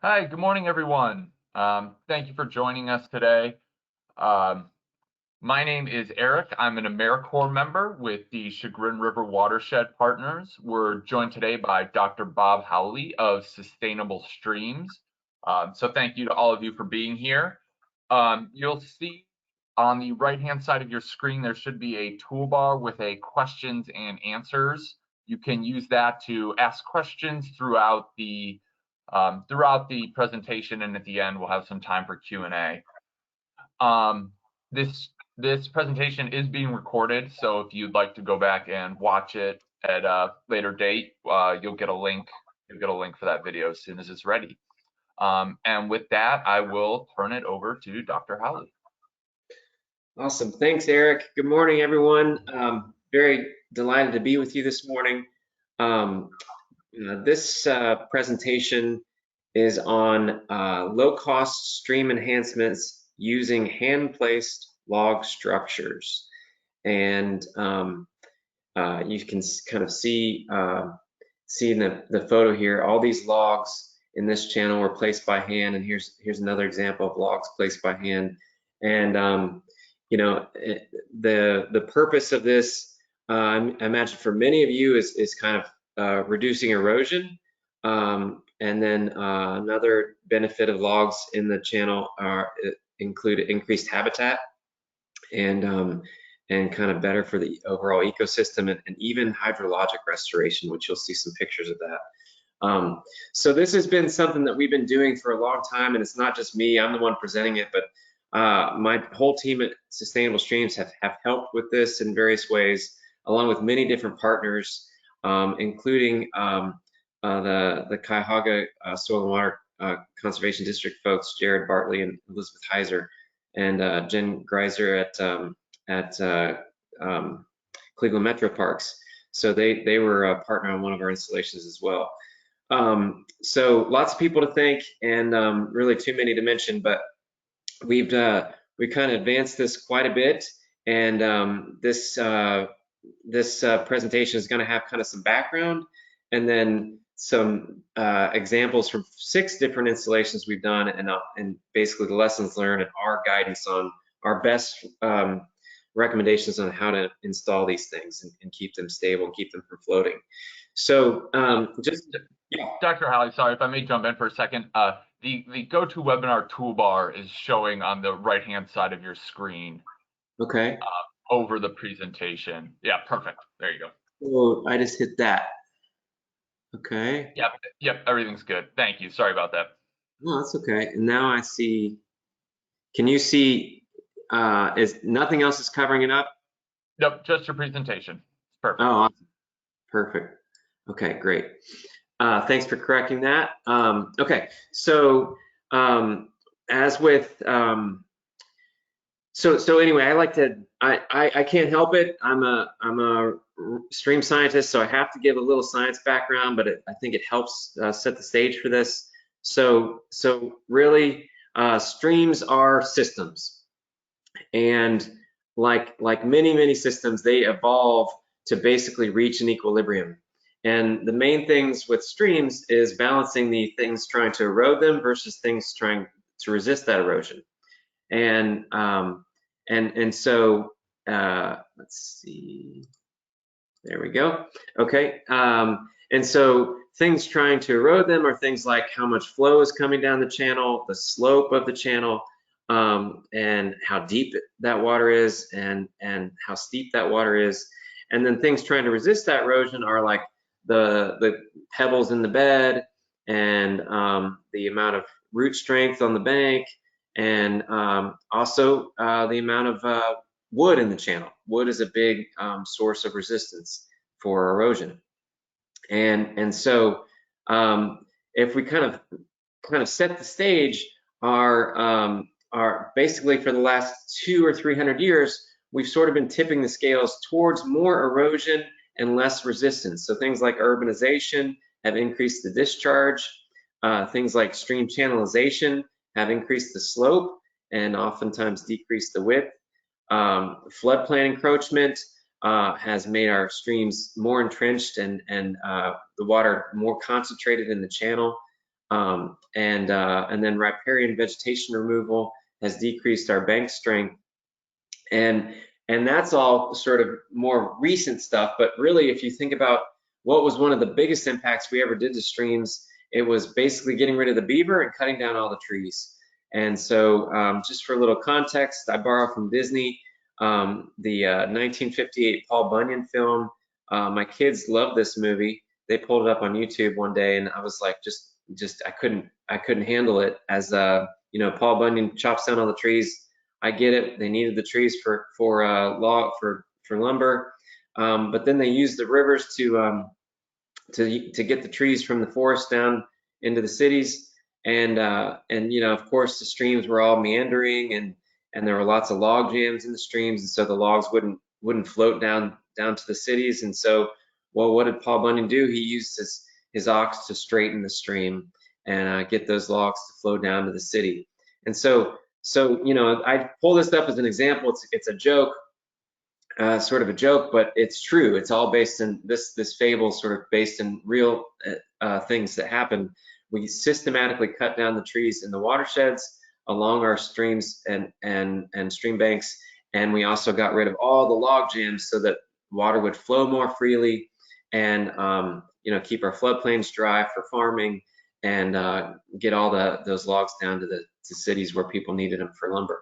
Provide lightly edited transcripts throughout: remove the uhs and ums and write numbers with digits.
Hi, good morning, everyone. Thank you for joining us today. Um, my name is Eric. I'm an AmeriCorps member with the Chagrin River Watershed Partners. We're joined today by Dr. Bob Hawley of Sustainable Streams. So thank you to all of you for being here. You'll see on the right-hand side of your screen, there should be a toolbar with a questions and answers. You can use that to ask questions throughout the presentation, and at the end, we'll have some time for Q&A. This presentation is being recorded, so if you'd like to go back and watch it at a later date, you'll get a link. You'll get a link for that video as soon as it's ready. And with that, I will turn it over to Dr. Hawley. Awesome. Thanks, Eric. Good morning, everyone. Very delighted to be with you this morning. This presentation is on low-cost stream enhancements using hand-placed log structures. And you can kind of see in the photo here, all these logs in this channel were placed by hand, and here's another example of logs placed by hand. And you know, the purpose of this, I imagine for many of you, is kind of reducing erosion. And then another benefit of logs in the channel include increased habitat and kind of better for the overall ecosystem and even hydrologic restoration, which you'll see some pictures of that. So this has been something that we've been doing for a long time, and it's not just me, I'm the one presenting it, but my whole team at Sustainable Streams have helped with this in various ways, along with many different partners, including the Cuyahoga Soil and Water Conservation District folks, Jared Bartley and Elizabeth Heiser, and Jen Greiser at Cleveland Metro Parks. So they were a partner on one of our installations as well. So lots of people to thank, and really too many to mention, but we kind of advanced this quite a bit, and this presentation is going to have kind of some background and then some examples from 6 different installations we've done, and basically the lessons learned and our guidance on our best recommendations on how to install these things and keep them stable and keep them from floating. So Dr. Hawley, sorry if I may jump in for a second. The GoToWebinar toolbar is showing on the right-hand side of your screen. Okay. Over the presentation. Yeah, perfect. There you go. Oh, I just hit that. Okay. Yep, everything's good. Thank you. Sorry about that. No, that's okay. And now I see, can you see, is nothing else is covering it up? Nope, just your presentation. Perfect. Oh, awesome. Perfect. Okay, great. Thanks for correcting that. Okay, so as with, so anyway, I can't help it. I'm a stream scientist, so I have to give a little science background, but I think it helps set the stage for this. So really, streams are systems, and like many systems, they evolve to basically reach an equilibrium. And the main things with streams is balancing the things trying to erode them versus things trying to resist that erosion. And so let's see, there we go. Okay, and so things trying to erode them are things like how much flow is coming down the channel, the slope of the channel, and how deep that water is, and how steep that water is. And then things trying to resist that erosion are like the pebbles in the bed, and the amount of root strength on the bank, and also the amount of wood in the channel. Wood is a big source of resistance for erosion. And so if we kind of set the stage, our basically for the last 200 or 300 years, we've sort of been tipping the scales towards more erosion and less resistance. So things like urbanization have increased the discharge. Things like stream channelization have increased the slope and oftentimes decreased the width. Floodplain encroachment has made our streams more entrenched and the water more concentrated in the channel. and then riparian vegetation removal has decreased our bank strength. And that's all sort of more recent stuff. But really, if you think about what was one of the biggest impacts we ever did to streams, it was basically getting rid of the beaver and cutting down all the trees. And so just for a little context, I borrow from Disney the 1958 Paul Bunyan film. My kids love this movie. They pulled it up on YouTube one day, and I was like, just I couldn't handle it. As you know, Paul Bunyan chops down all the trees. I get it. They needed the trees for lumber, but then they used the rivers to get the trees from the forest down into the cities, and you know, of course, the streams were all meandering, and there were lots of log jams in the streams, and so the logs wouldn't float down to the cities. And so, well, what did Paul Bunyan do? He used his ox to straighten the stream and get those logs to flow down to the city. And so you know, I pull this up as an example. It's a joke, sort of a joke, but it's true. It's all based in this fable, sort of based in real things that happen. We systematically cut down the trees in the watersheds along our streams and stream banks, and we also got rid of all the log jams so that water would flow more freely, and you know, keep our floodplains dry for farming, and get all those logs down to the cities where people needed them for lumber.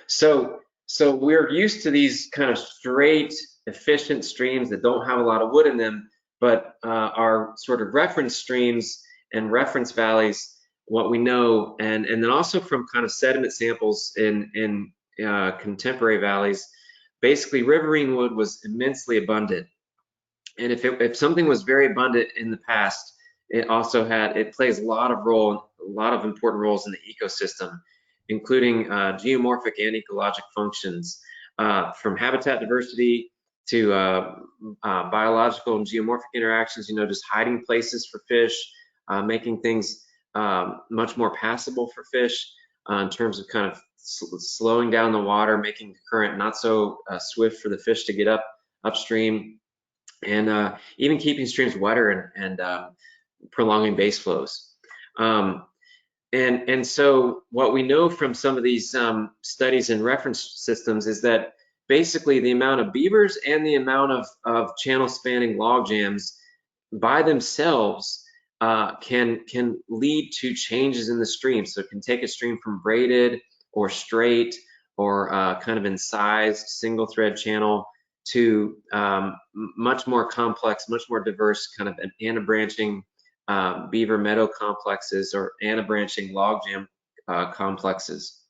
So we're used to these kind of straight, efficient streams that don't have a lot of wood in them, but our sort of reference streams and reference valleys, what we know, and then also from kind of sediment samples in contemporary valleys, basically riverine wood was immensely abundant. And if something was very abundant in the past, it plays a lot of important roles in the ecosystem, including geomorphic and ecologic functions, from habitat diversity to biological and geomorphic interactions, you know, just hiding places for fish, making things much more passable for fish in terms of kind of slowing down the water, making the current not so swift for the fish to get upstream, and even keeping streams wetter and prolonging base flows. And so what we know from some of these studies and reference systems is that basically the amount of beavers and the amount of channel spanning log jams by themselves can lead to changes in the stream. So it can take a stream from braided or straight or kind of incised single thread channel to much more complex, much more diverse kind of anabranching beaver meadow complexes or anabranching log jam complexes.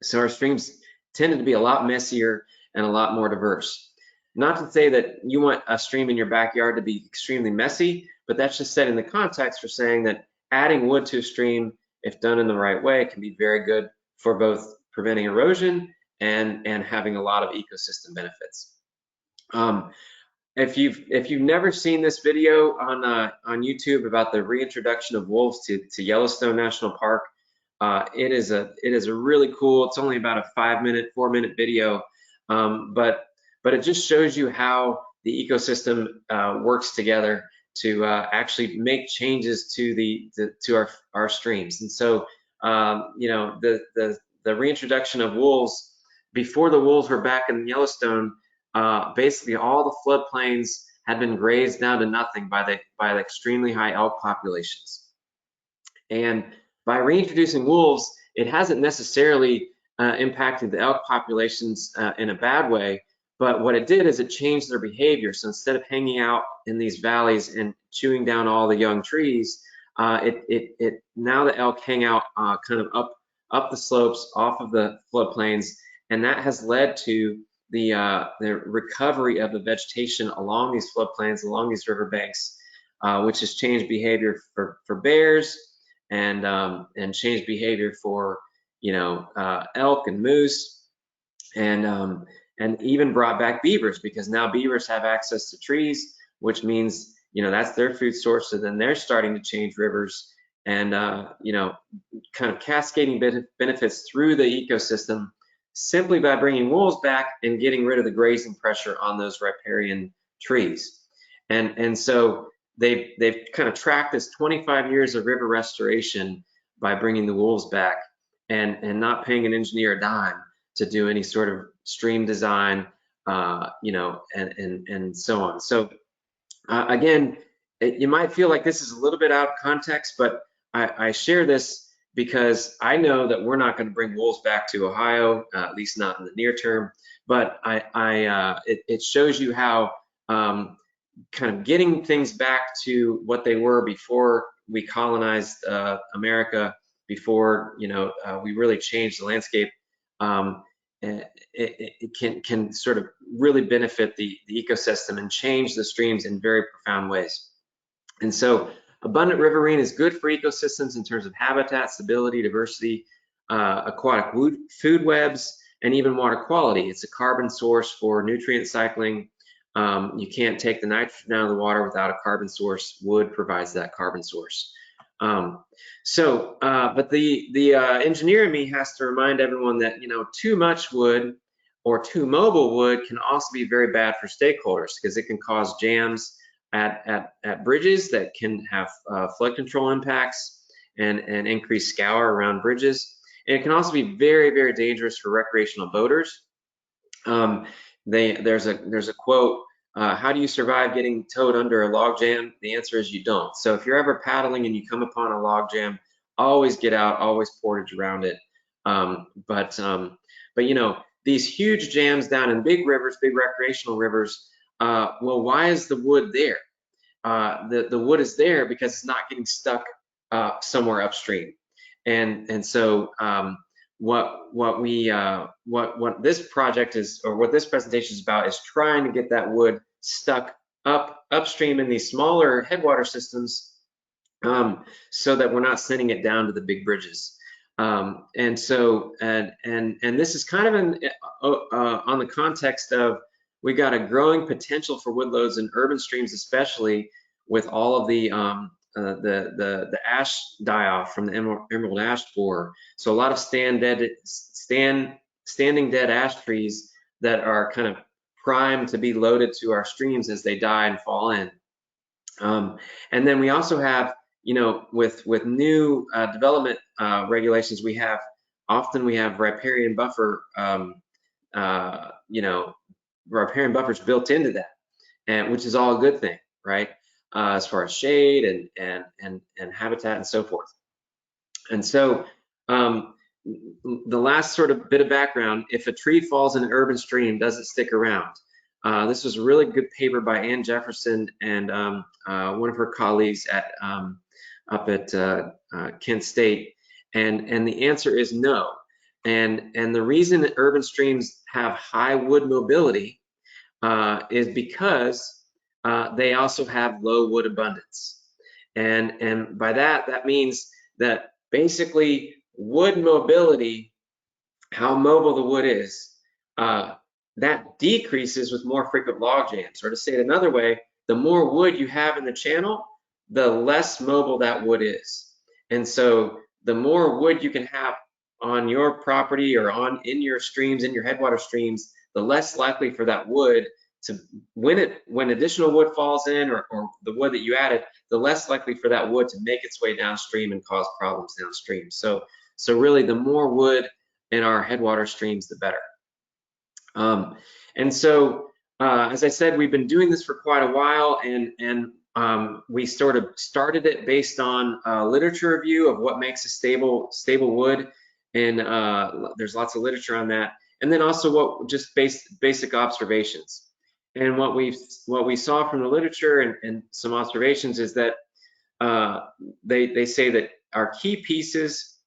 So our streams tended to be a lot messier and a lot more diverse. Not to say that you want a stream in your backyard to be extremely messy, but that's just setting the context for saying that adding wood to a stream, if done in the right way, can be very good for both preventing erosion and having a lot of ecosystem benefits. If you've never seen this video on YouTube about the reintroduction of wolves to Yellowstone National Park, it is a really cool. It's only about a 4-minute video, but it just shows you how the ecosystem works together to actually make changes to our streams. And so you know, the reintroduction of wolves, before the wolves were back in Yellowstone, basically all the floodplains had been grazed down to nothing by the extremely high elk populations. And by reintroducing wolves, it hasn't necessarily impacted the elk populations in a bad way, but what it did is it changed their behavior. So instead of hanging out in these valleys and chewing down all the young trees, now the elk hang out kind of up the slopes off of the floodplains, and that has led to the recovery of the vegetation along these floodplains, along these riverbanks, which has changed behavior for bears and changed behavior for, you know, elk and moose, and even brought back beavers, because now beavers have access to trees, which means, you know, that's their food source. So then they're starting to change rivers and you know, kind of cascading benefits through the ecosystem, simply by bringing wolves back and getting rid of the grazing pressure on those riparian trees. And so they've kind of tracked this 25 years of river restoration by bringing the wolves back and not paying an engineer a dime to do any sort of stream design, you know, and so on. So again, you might feel like this is a little bit out of context, but I share this because I know that we're not going to bring wolves back to Ohio, at least not in the near term. But it shows you how kind of getting things back to what they were before we colonized America, before we really changed the landscape. It can sort of really benefit the ecosystem and change the streams in very profound ways. And so abundant riverine is good for ecosystems in terms of habitat, stability, diversity, aquatic food webs, and even water quality. It's a carbon source for nutrient cycling. You can't take the nitrogen out of the water without a carbon source. Wood provides that carbon source. But the engineer in me has to remind everyone that, too much wood or too mobile wood can also be very bad for stakeholders, because it can cause jams at bridges that can have flood control impacts and increase scour around bridges. And it can also be very, very dangerous for recreational boaters. There's a quote, how do you survive getting towed under a log jam? The answer is you don't. So if you're ever paddling and you come upon a log jam, always get out, always portage around it. But these huge jams down in big rivers, big recreational rivers, well, why is the wood there? The wood is there because it's not getting stuck somewhere upstream. And so what this project is, or what this presentation is about, is trying to get that wood stuck upstream in these smaller headwater systems, so that we're not sending it down to the big bridges. And this is kind of on the context of, we got a growing potential for wood loads in urban streams, especially with all of the ash die-off from the emerald ash borer. So a lot of standing dead ash trees that are kind of primed to be loaded to our streams as they die and fall in. And then we also have, with new development regulations, we often have riparian buffer, riparian buffers built into that, and which is all a good thing, right? As far as shade and habitat and so forth. And so the last sort of bit of background: if a tree falls in an urban stream, does it stick around? This was a really good paper by Ann Jefferson and one of her colleagues up at Kent State, and the answer is no. And the reason that urban streams have high wood mobility is because they also have low wood abundance. And by that means that basically wood mobility, how mobile the wood is, that decreases with more frequent log jams. Or to say it another way, the more wood you have in the channel, the less mobile that wood is. And so the more wood you can have on your property or in your streams, in your headwater streams, the less likely for that wood to, when additional wood falls in, or the wood that you added, the less likely for that wood to make its way downstream and cause problems downstream. So really, the more wood in our headwater streams, the better. And so, as I said, we've been doing this for quite a while, and we sort of started it based on literature review of what makes a stable wood, and there's lots of literature on that. And then also just basic observations. And what we saw from the literature and some observations is that they say that our key pieces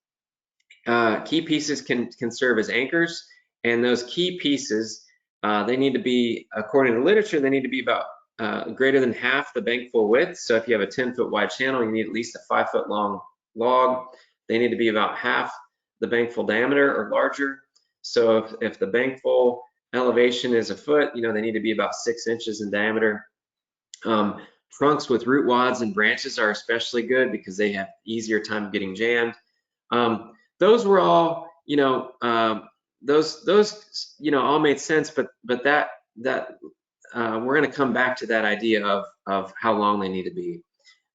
can serve as anchors, and those key pieces, they need to be, according to literature, they need to be about greater than half the bankful width. So if you have a 10-foot wide channel, you need at least a 5-foot long log. They need to be about half the bankful diameter or larger. So if the bankful elevation is a foot, they need to be about 6 inches in diameter. Trunks with root wads and branches are especially good because they have easier time getting jammed. Those were all, those all made sense, but that we're going to come back to that idea of how long they need to be.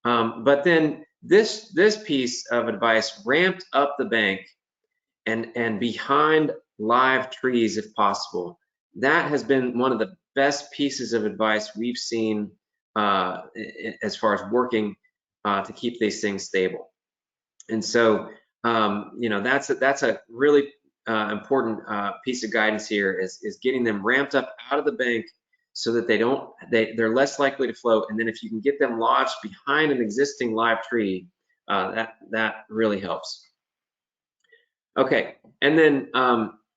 But then this piece of advice, ramped up the bank and behind live trees if possible. That has been one of the best pieces of advice we've seen as far as working to keep these things stable. And so, you know, that's a really important piece of guidance here is getting them ramped up out of the bank so that they're less likely to float. And then if you can get them lodged behind an existing live tree, that really helps. Okay, and then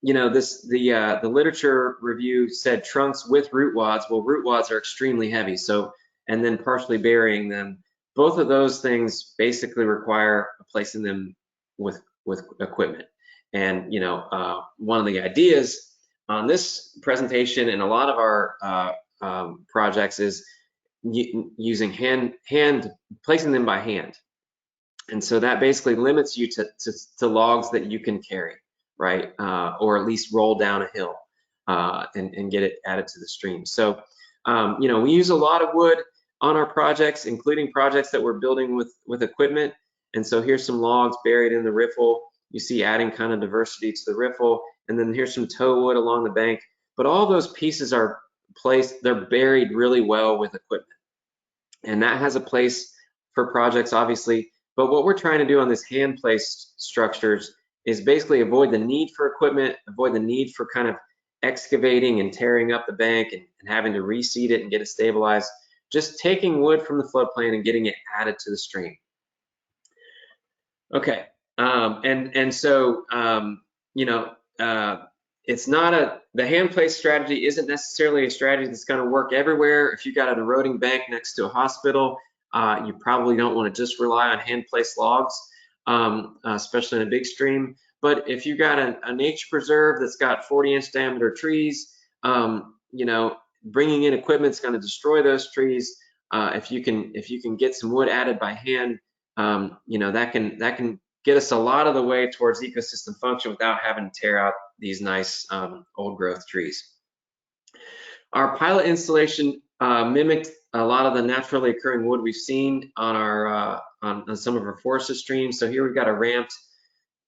you know, the literature review said trunks with root wads. Well, root wads are extremely heavy, so, and then partially burying them. Both of those things basically require placing them with equipment. And you know, one of the ideas on this presentation and a lot of our projects is using placing them by hand. And so that basically limits you to logs that you can carry, right? Or at least roll down a hill and get it added to the stream. So, you know, we use a lot of wood on our projects, including projects that we're building with equipment. And so here's some logs buried in the riffle. You see adding kind of diversity to the riffle. And then here's some tow wood along the bank. But all those pieces are placed, they're buried really well with equipment. And that has a place for projects, obviously. But what we're trying to do on this hand-placed structures is basically avoid the need for equipment, avoid the need for kind of excavating and tearing up the bank and having to reseed it and get it stabilized. Just taking wood from the floodplain and getting it added to the stream. Okay, and so you know, it's not the hand-placed strategy isn't necessarily a strategy that's going to work everywhere. If you got an eroding bank next to a hospital, you probably don't want to just rely on hand-placed logs, especially in a big stream. But if you got a nature preserve that's got 40-inch diameter trees, you know, bringing in equipment is going to destroy those trees. If you can get some wood added by hand, you know, that can get us a lot of the way towards ecosystem function without having to tear out these nice old growth trees. Our pilot installation mimicked a lot of the naturally occurring wood we've seen on our on some of our forested streams. So here we've got a ramped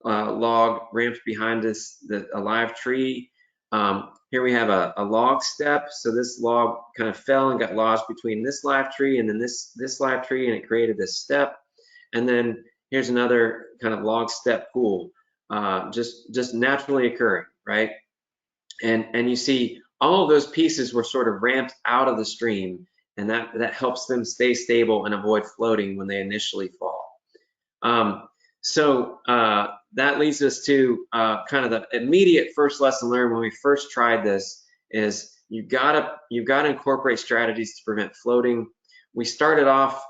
log ramped behind us, a live tree. Here we have a log step. So this log kind of fell and got lodged between this live tree and then this live tree, and it created this step. And then here's another kind of log step pool, just naturally occurring, right? And you see all of those pieces were sort of ramped out of the stream, and that helps them stay stable and avoid floating when they initially fall. So that leads us to kind of the immediate first lesson learned when we first tried this is you've got to incorporate strategies to prevent floating. We started off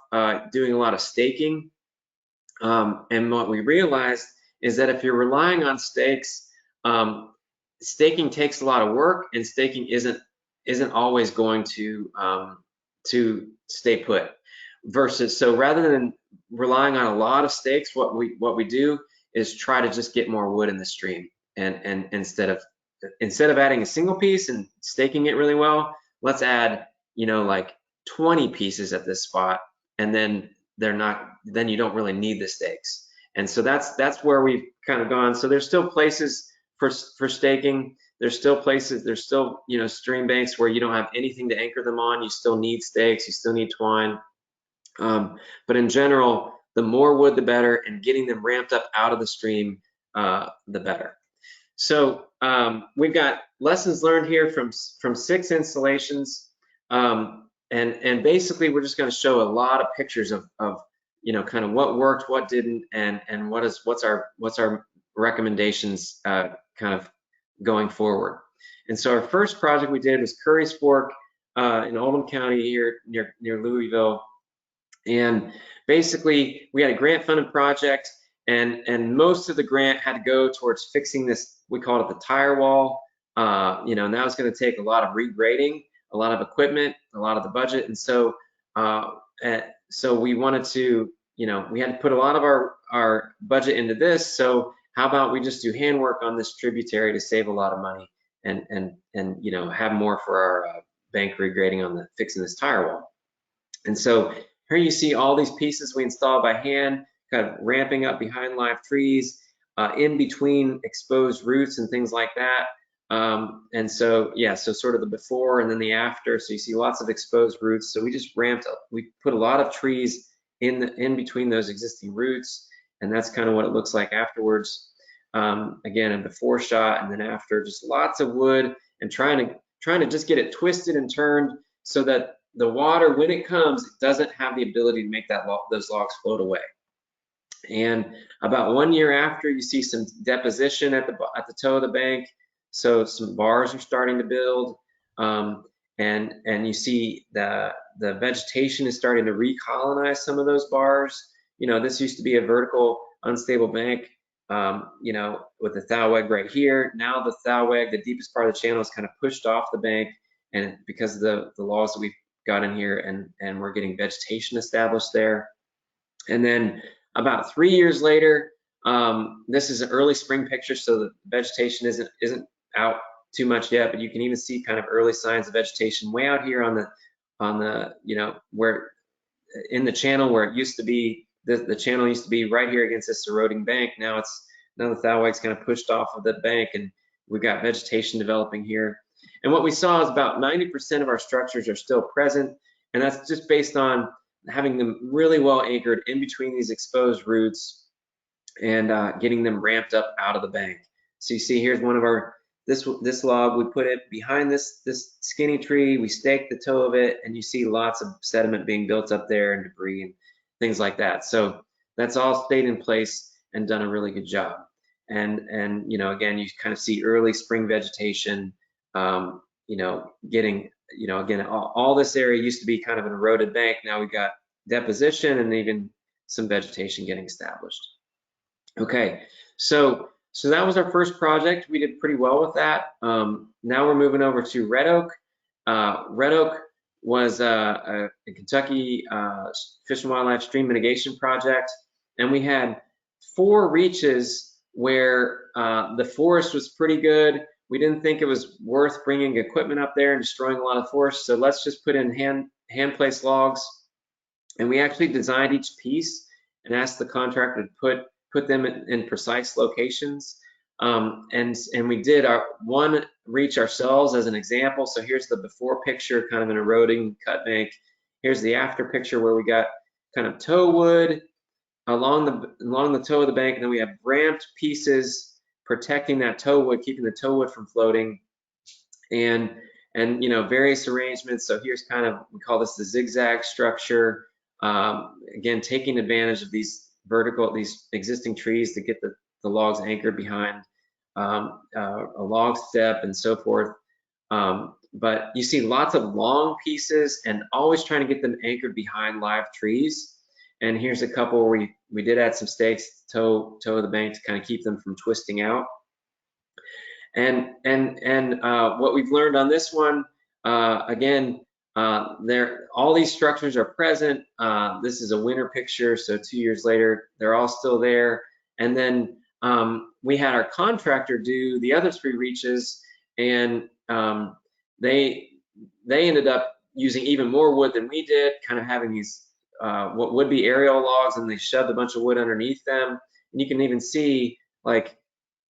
doing a lot of staking, and what we realized is that if you're relying on stakes, staking takes a lot of work, and staking isn't always going to stay put. Versus, so rather than relying on a lot of stakes, what we do is try to just get more wood in the stream, and instead of adding a single piece and staking it really well, let's add, you know, like 20 pieces at this spot, and then then you don't really need the stakes. And so that's where we've kind of gone. So there's still places for staking. There's still you know, stream banks where you don't have anything to anchor them on. You still need stakes, you still need twine. But in general, the more wood, the better, and getting them ramped up out of the stream, the better. So we've got lessons learned here from 6 installations, and basically we're just going to show a lot of pictures of you know, kind of what worked, what didn't, and what's our recommendations kind of going forward. And so our first project we did was Curry's Fork in Oldham County here near Louisville. And basically we had a grant funded project, and most of the grant had to go towards fixing this, we called it the tire wall. You know, and that was going to take a lot of regrading, a lot of equipment, a lot of the budget. And so so we wanted to, you know, we had to put a lot of our budget into this. So how about we just do handwork on this tributary to save a lot of money and you know, have more for bank regrading on fixing this tire wall. And so here you see all these pieces we installed by hand, kind of ramping up behind live trees, in between exposed roots and things like that. And so, yeah, so sort of the before and then the after. So you see lots of exposed roots. So we just ramped up, we put a lot of trees in between those existing roots. And that's kind of what it looks like afterwards. Again, a before shot and then after, just lots of wood and trying to just get it twisted and turned so that the water, when it comes, it doesn't have the ability to make those logs float away. And about 1 year after, you see some deposition at the toe of the bank. So some bars are starting to build, and you see the vegetation is starting to recolonize some of those bars. You know, this used to be a vertical, unstable bank, you know, with the thalweg right here. Now the thalweg, the deepest part of the channel, is kind of pushed off the bank, and because of the logs that we've got in here, and we're getting vegetation established there. And then about 3 years later, this is an early spring picture, so the vegetation isn't out too much yet, but you can even see kind of early signs of vegetation way out here on the you know, where in the channel where it used to be. The channel used to be right here against this eroding bank. Now the thalweg's kind of pushed off of the bank, and we've got vegetation developing here. And what we saw is about 90% of our structures are still present, and that's just based on having them really well anchored in between these exposed roots and getting them ramped up out of the bank. So you see here's one of our, this log, we put it behind this skinny tree, we staked the toe of it, and you see lots of sediment being built up there and debris and things like that. So that's all stayed in place and done a really good job. And you know, again, you kind of see early spring vegetation, you know, getting, you know, again, all this area used to be kind of an eroded bank. Now we've got deposition and even some vegetation getting established. Okay, so that was our first project. We did pretty well with that. Now we're moving over to Red Oak. Red Oak was a Kentucky Fish and Wildlife Stream Mitigation project, and we had 4 reaches where the forest was pretty good. We didn't think it was worth bringing equipment up there and destroying a lot of forest, so let's just put in hand-placed logs. And we actually designed each piece and asked the contractor to put them in precise locations. And we did our one reach ourselves as an example. So here's the before picture, kind of an eroding cut bank. Here's the after picture where we got kind of toe wood along the toe of the bank, and then we have ramped pieces protecting that toe wood, keeping the toe wood from floating, and you know, various arrangements. So here's kind of, we call this the zigzag structure. Again, taking advantage of these existing trees to get the logs anchored behind a log step and so forth. But you see lots of long pieces and always trying to get them anchored behind live trees. And here's a couple where we did add some stakes toe of the bank to kind of keep them from twisting out. And what we've learned on this one, again, all these structures are present. This is a winter picture, so 2 years later, they're all still there. And then we had our contractor do the other 3 reaches, and they ended up using even more wood than we did, kind of having these what would be aerial logs, and they shoved a bunch of wood underneath them. And you can even see like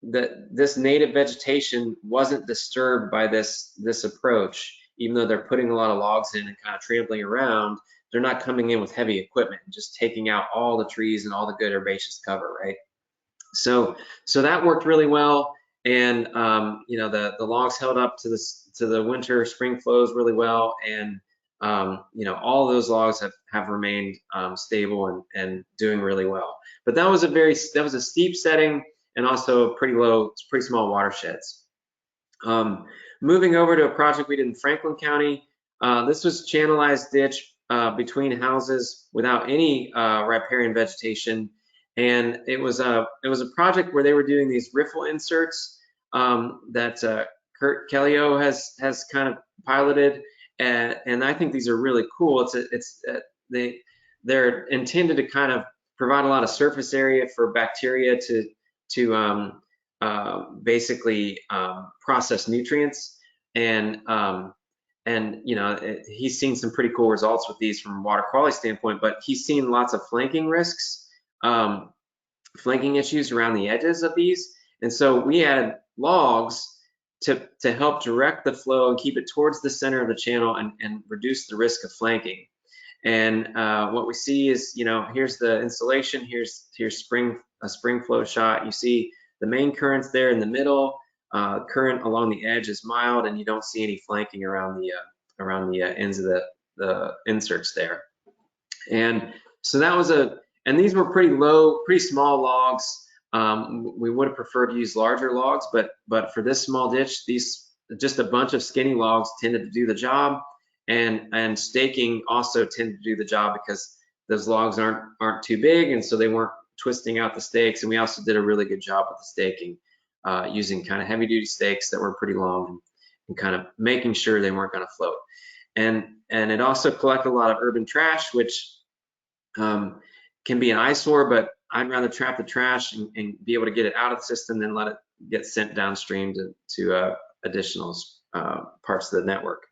this native vegetation wasn't disturbed by this approach, even though they're putting a lot of logs in and kind of trampling around. They're not coming in with heavy equipment and just taking out all the trees and all the good herbaceous cover, right? So that worked really well, and you know, the logs held up to the winter spring flows really well, and you know, all those logs have remained stable and doing really well. But that was a steep setting and also pretty small watersheds. Moving over to a project we did in Franklin County. This was channelized ditch between houses without any riparian vegetation, and it was a project where they were doing these riffle inserts that Kurt Kellio has kind of piloted. And I think these are really cool. They're intended to kind of provide a lot of surface area for bacteria to basically process nutrients, and you know, he's seen some pretty cool results with these from a water quality standpoint, but he's seen lots of flanking risks, flanking issues around the edges of these. And so we added logs to help direct the flow and keep it towards the center of the channel and reduce the risk of flanking. And what we see is, you know, here's the installation, here's a spring flow shot. You see the main currents there in the middle. Current along the edge is mild, and you don't see any flanking around the ends of the inserts there. And so that was and these were pretty low, pretty small logs. We would have preferred to use larger logs, but for this small ditch, these just a bunch of skinny logs tended to do the job, and staking also tended to do the job because those logs aren't too big, and so they weren't twisting out the stakes. And we also did a really good job with the staking, using kind of heavy duty stakes that were pretty long and kind of making sure they weren't going to float. And it also collected a lot of urban trash, which can be an eyesore, but I'd rather trap the trash and be able to get it out of the system than let it get sent downstream to additional parts of the network.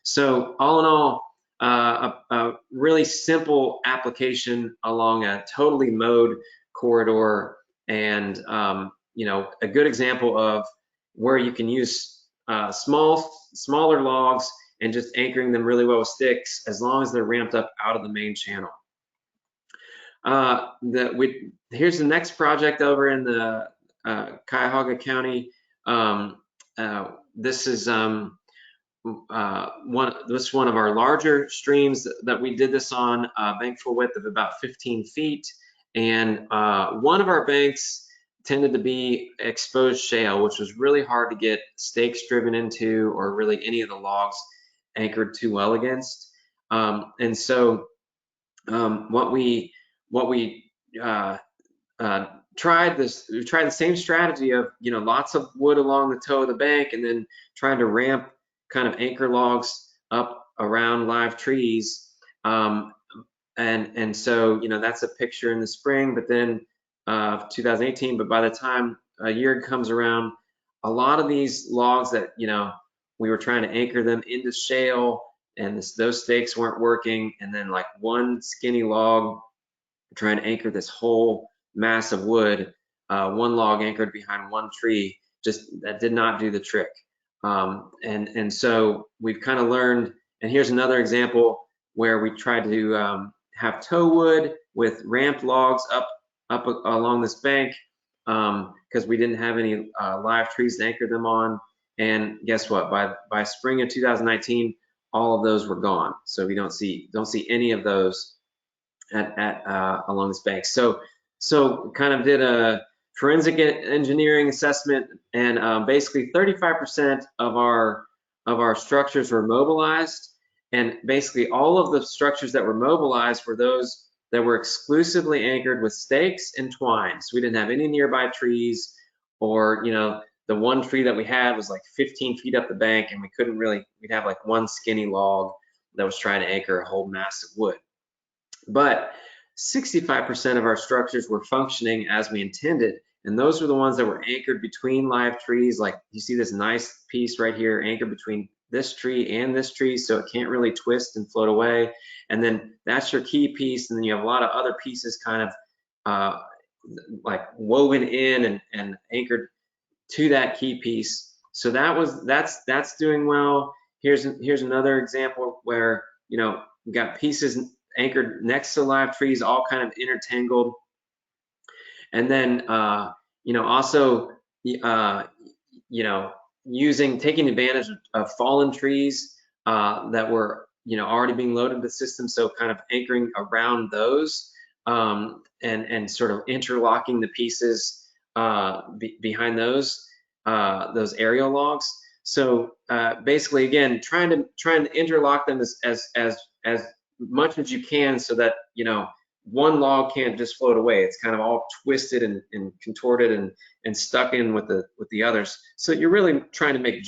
So all in all, a really simple application along a totally mowed corridor, and you know, a good example of where you can use smaller logs and just anchoring them really well with sticks, as long as they're ramped up out of the main channel. Here's the next project over in the Cuyahoga County. This is one of our larger streams that we did this on, a bank full width of about 15 feet. And one of our banks tended to be exposed shale, which was really hard to get stakes driven into or really any of the logs anchored too well against. And so what we tried the same strategy of, you know, lots of wood along the toe of the bank, and then trying to ramp kind of anchor logs up around live trees. And so, you know, that's a picture in the spring, but then 2018, but by the time a year comes around, a lot of these logs that, you know, we were trying to anchor them into shale, and those stakes weren't working, and then like one skinny log trying to anchor this whole mass of wood, one log anchored behind one tree, just that did not do the trick. And so we've kind of learned, and here's another example where we tried to have tow wood with ramped logs up along this bank, because we didn't have any live trees to anchor them on. And guess what? By spring of 2019, all of those were gone. So we don't see any of those along this bank. So kind of did a forensic engineering assessment, and basically 35% of our structures were mobilized, and basically all of the structures that were mobilized were those that were exclusively anchored with stakes and twine. So we didn't have any nearby trees, or, you know, the one tree that we had was like 15 feet up the bank, and we'd have like one skinny log that was trying to anchor a whole mass of wood. But 65% of our structures were functioning as we intended, and those were the ones that were anchored between live trees. Like you see this nice piece right here anchored between this tree and this tree, so it can't really twist and float away. And then that's your key piece, and then you have a lot of other pieces kind of like woven in and anchored to that key piece. So that's doing well. Here's another example where, you know, you got pieces anchored next to live trees, all kind of intertangled. And then you know, also you know, taking advantage of fallen trees that were, you know, already being loaded into the system, so kind of anchoring around those, and sort of interlocking the pieces behind those aerial logs. So basically, again, trying to interlock them as much as you can, so that, you know, one log can't just float away. It's kind of all twisted and contorted and stuck in with the others. So you're really trying to make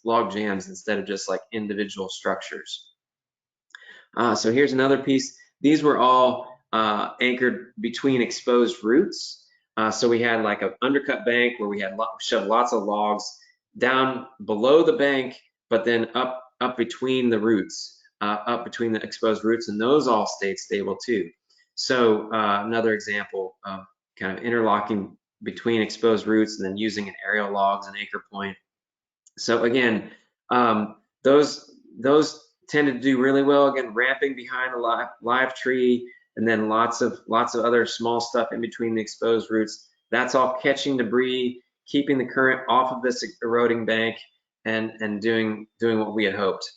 log jams, instead of just like individual structures. So here's another piece. These were all anchored between exposed roots. So we had like an undercut bank where we had shoved lots of logs down below the bank, but then up up between the roots, up between the exposed roots, and those all stayed stable too. So another example of kind of interlocking between exposed roots and then using an aerial log as an anchor point. So again, those tended to do really well. Again, ramping behind a live tree, and then lots of other small stuff in between the exposed roots. That's all catching debris, keeping the current off of this eroding bank, and doing what we had hoped.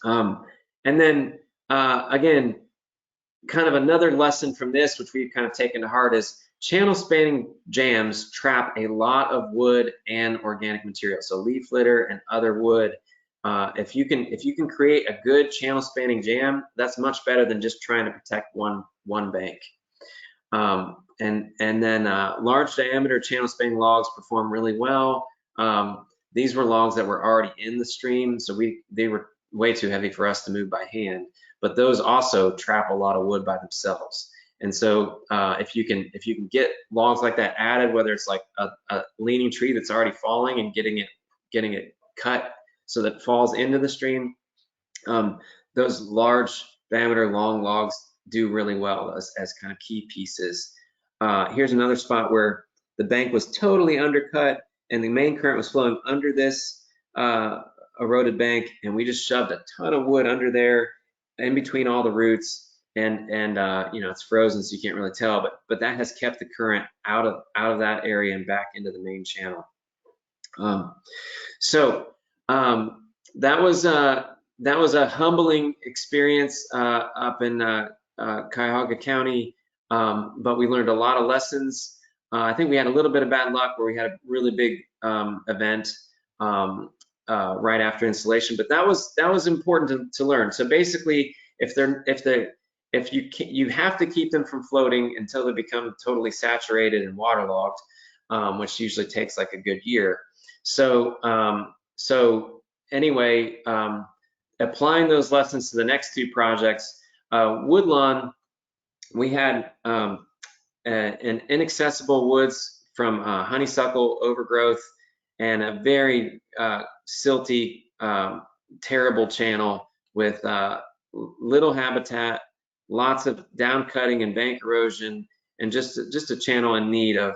And then again, kind of another lesson from this, which we've kind of taken to heart, is channel spanning jams trap a lot of wood and organic material. So leaf litter and other wood. If you can create a good channel spanning jam, that's much better than just trying to protect one bank. And then large diameter channel spanning logs perform really well. These were logs that were already in the stream, so they were way too heavy for us to move by hand. But those also trap a lot of wood by themselves. And so if you can get logs like that added, whether it's like a leaning tree that's already falling and getting it cut so that it falls into the stream, those large diameter long logs do really well as kind of key pieces. Here's another spot where the bank was totally undercut and the main current was flowing under this eroded bank, and we just shoved a ton of wood under there in between all the roots, and you know, it's frozen, so you can't really tell, but that has kept the current out of that area and back into the main channel. That was a humbling experience up in Cuyahoga County, but we learned a lot of lessons. I think we had a little bit of bad luck where we had a really big event right after installation, but that was important to learn. So basically, you have to keep them from floating until they become totally saturated and waterlogged, which usually takes like a good year. So anyway, applying those lessons to the next two projects, Woodlawn, we had an inaccessible woods from honeysuckle overgrowth and a very silty, terrible channel with little habitat, lots of down cutting and bank erosion, and just a channel in need of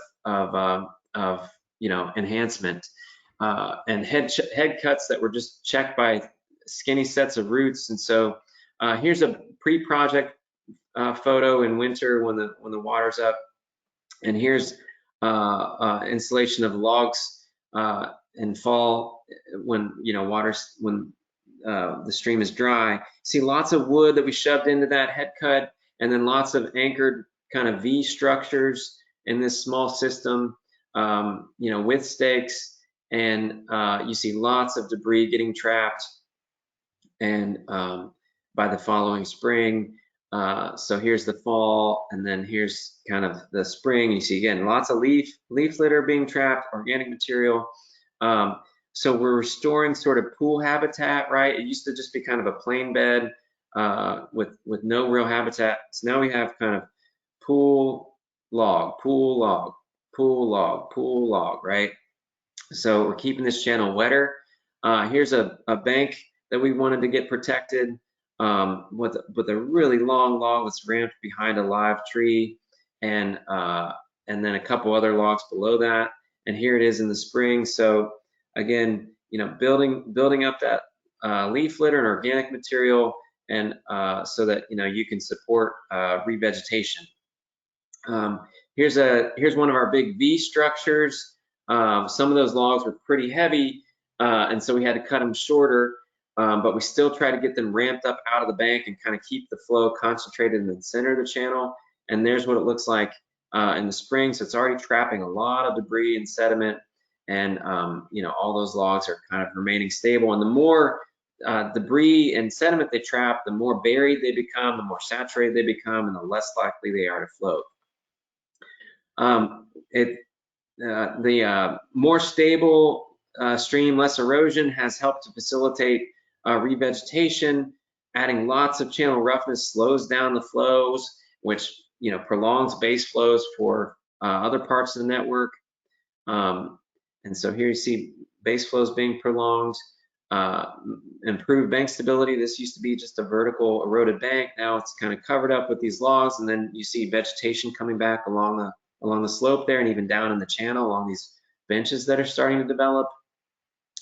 you know, enhancement, and head cuts that were just checked by skinny sets of roots. And so here's a pre-project photo in winter when the water's up, and here's installation of logs in fall when, you know, the stream is dry. See lots of wood that we shoved into that head cut, and then lots of anchored kind of V structures in this small system, you know, with stakes, and you see lots of debris getting trapped. And by the following spring, so here's the fall, and then here's kind of the spring. You see again lots of leaf litter being trapped, organic material. So we're restoring sort of pool habitat, right? It used to just be kind of a plain bed with no real habitat. So now we have kind of pool log, pool log, pool log, pool log, right? So we're keeping this channel wetter. Here's a bank that we wanted to get protected with a really long log that's ramped behind a live tree, and then a couple other logs below that. And here it is in the spring. So again, you know, building up that leaf litter and organic material, and so that, you know, you can support revegetation. Here's one of our big V structures. Some of those logs were pretty heavy, and so we had to cut them shorter, but we still try to get them ramped up out of the bank and kind of keep the flow concentrated in the center of the channel. And there's what it looks like in the spring. So it's already trapping a lot of debris and sediment, and you know, all those logs are kind of remaining stable. And the more debris and sediment they trap, the more buried they become, the more saturated they become, and the less likely they are to float. The more stable stream, less erosion, has helped to facilitate revegetation. Adding lots of channel roughness slows down the flows, which, you know, prolongs base flows for other parts of the network. And so here you see base flows being prolonged. improved bank stability. This used to be just a vertical eroded bank. Now it's kind of covered up with these logs, and then you see vegetation coming back along the slope there, and even down in the channel along these benches that are starting to develop.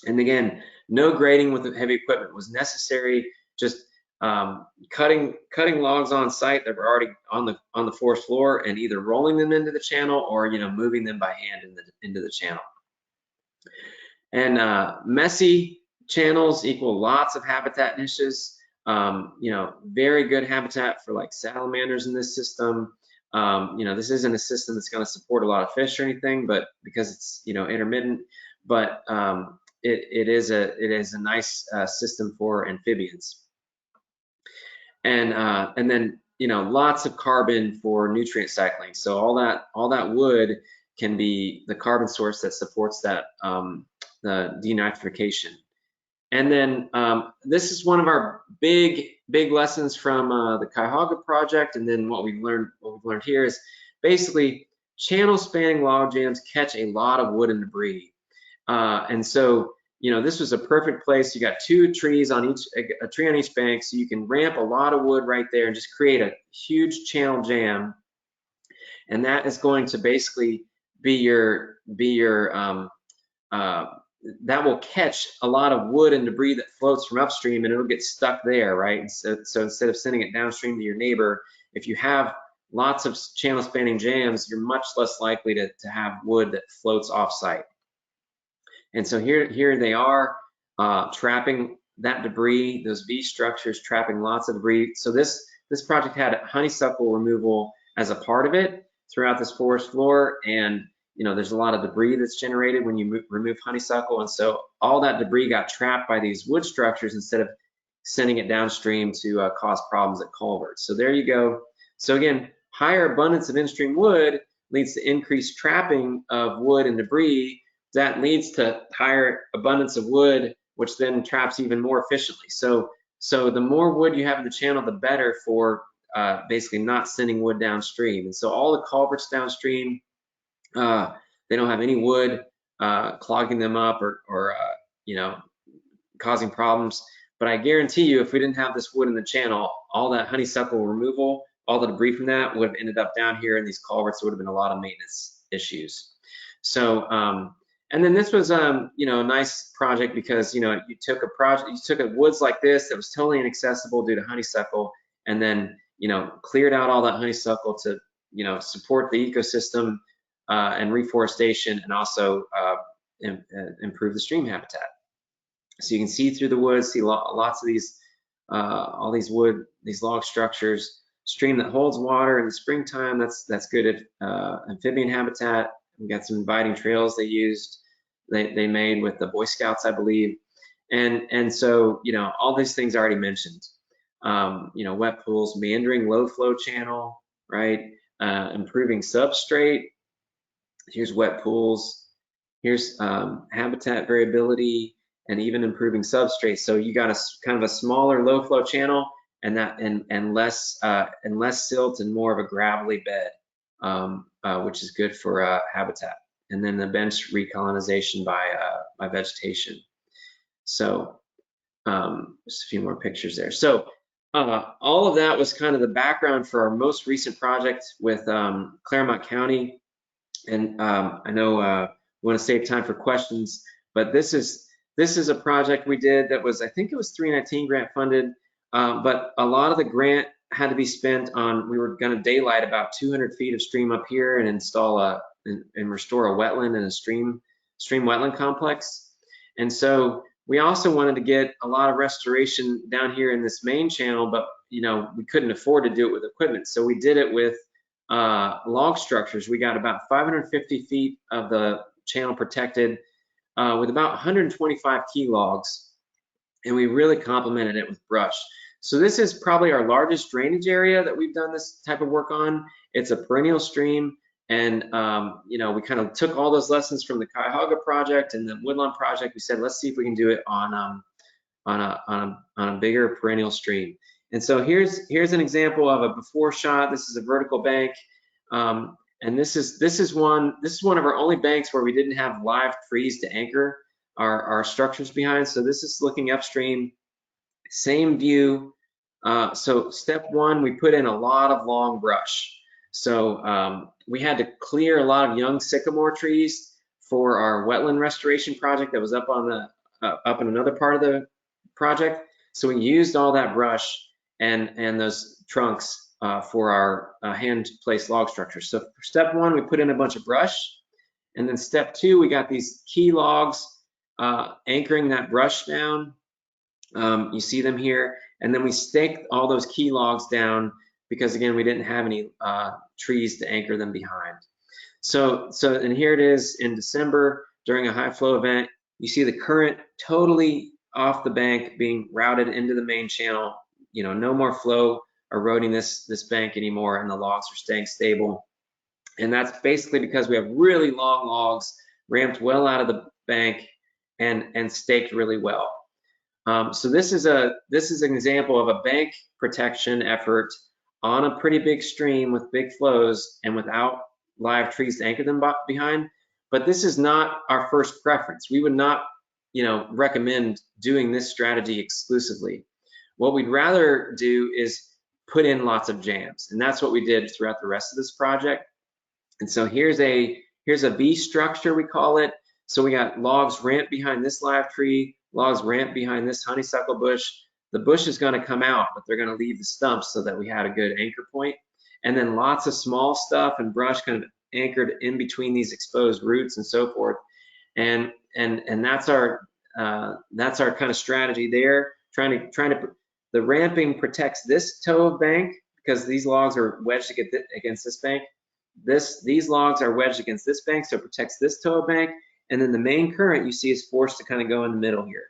And again, no grading with heavy equipment was necessary. Just cutting logs on site that were already on the forest floor, and either rolling them into the channel or moving them by hand into the channel. And messy channels equal lots of habitat niches. Very good habitat for like salamanders in this system. This isn't a system that's going to support a lot of fish or anything, but because it's intermittent, but it is a nice system for amphibians. And then lots of carbon for nutrient cycling. So all that wood can be the carbon source that supports that the denitrification. And then this is one of our big lessons from the Cuyahoga project. And then what we've learned here is basically channel spanning log jams catch a lot of wood and debris. And so this was a perfect place. You got two trees on a tree on each bank, so you can ramp a lot of wood right there and just create a huge channel jam. And that is going to basically be that will catch a lot of wood and debris that floats from upstream, and it'll get stuck there, right? So instead of sending it downstream to your neighbor, if you have lots of channel spanning jams, you're much less likely to have wood that floats off site. And so here they are trapping that debris, those V structures trapping lots of debris. So this project had honeysuckle removal as a part of it throughout this forest floor, and there's a lot of debris that's generated when you remove honeysuckle, and so all that debris got trapped by these wood structures instead of sending it downstream to cause problems at culverts. So there you go. So again, higher abundance of in-stream wood leads to increased trapping of wood and debris. That leads to higher abundance of wood, which then traps even more efficiently. So the more wood you have in the channel, the better for basically not sending wood downstream. And so all the culverts downstream, they don't have any wood clogging them up or causing problems. But I guarantee you, if we didn't have this wood in the channel, all that honeysuckle removal, all the debris from that would have ended up down here in these culverts. There would have been a lot of maintenance issues. So and then this was a nice project because you took a woods like this that was totally inaccessible due to honeysuckle, and then cleared out all that honeysuckle to support the ecosystem and reforestation, and also improve the stream habitat. So you can see through the woods, see lots of these all these log structures. Stream that holds water in the springtime, that's good at amphibian habitat. We got some inviting trails they made with the Boy Scouts, I believe. And so, all these things I already mentioned. Wet pools, meandering low flow channel, right? Improving substrate. Here's wet pools. Here's habitat variability, and even improving substrate. So you got a kind of a smaller low flow channel, and less silt and more of a gravelly bed, which is good for habitat. And then the bench recolonization by vegetation. So just a few more pictures there. So all of that was kind of the background for our most recent project with Claremont County. And I know we want to save time for questions, but this is a project we did that was, I think it was 319 grant funded, but a lot of the grant had to be spent on, we were going to daylight about 200 feet of stream up here and install and restore a wetland and a stream wetland complex. And so we also wanted to get a lot of restoration down here in this main channel, but we couldn't afford to do it with equipment. So we did it with log structures. We got about 550 feet of the channel protected with about 125 key logs, and we really complemented it with brush. So this is probably our largest drainage area that we've done this type of work on. It's a perennial stream, and we kind of took all those lessons from the Cuyahoga project and the Woodlawn project. We said, let's see if we can do it on a bigger perennial stream. And so here's an example of a before shot. This is a vertical bank, and this is one of our only banks where we didn't have live trees to anchor. our structures behind. So this is looking upstream, same view. So step one, we put in a lot of long brush. So we had to clear a lot of young sycamore trees for our wetland restoration project that was up on the up in another part of the project. So we used all that brush and those trunks for our hand-placed log structures. So for step one, we put in a bunch of brush, and then step two, we got these key logs anchoring that brush down. You see them here, and then we staked all those key logs down because again, we didn't have any trees to anchor them behind. And here it is in December during a high flow event. You see the current totally off the bank being routed into the main channel. You know, no more flow eroding this bank anymore, and the logs are staying stable. And that's basically because we have really long logs ramped well out of the bank and staked really well. So this is an example of a bank protection effort on a pretty big stream with big flows and without live trees to anchor them behind. But this is not our first preference. We would not, recommend doing this strategy exclusively. What we'd rather do is put in lots of jams, and that's what we did throughout the rest of this project. And so here's a V structure, we call it. So we got logs ramped behind this live tree, logs ramped behind this honeysuckle bush. The bush is going to come out, but they're going to leave the stumps so that we had a good anchor point. And then lots of small stuff and brush kind of anchored in between these exposed roots and so forth. And that's our kind of strategy there. The ramping protects this toe of bank because these logs are wedged against this bank. These logs are wedged against this bank, so it protects this toe of bank. And then the main current you see is forced to kind of go in the middle here.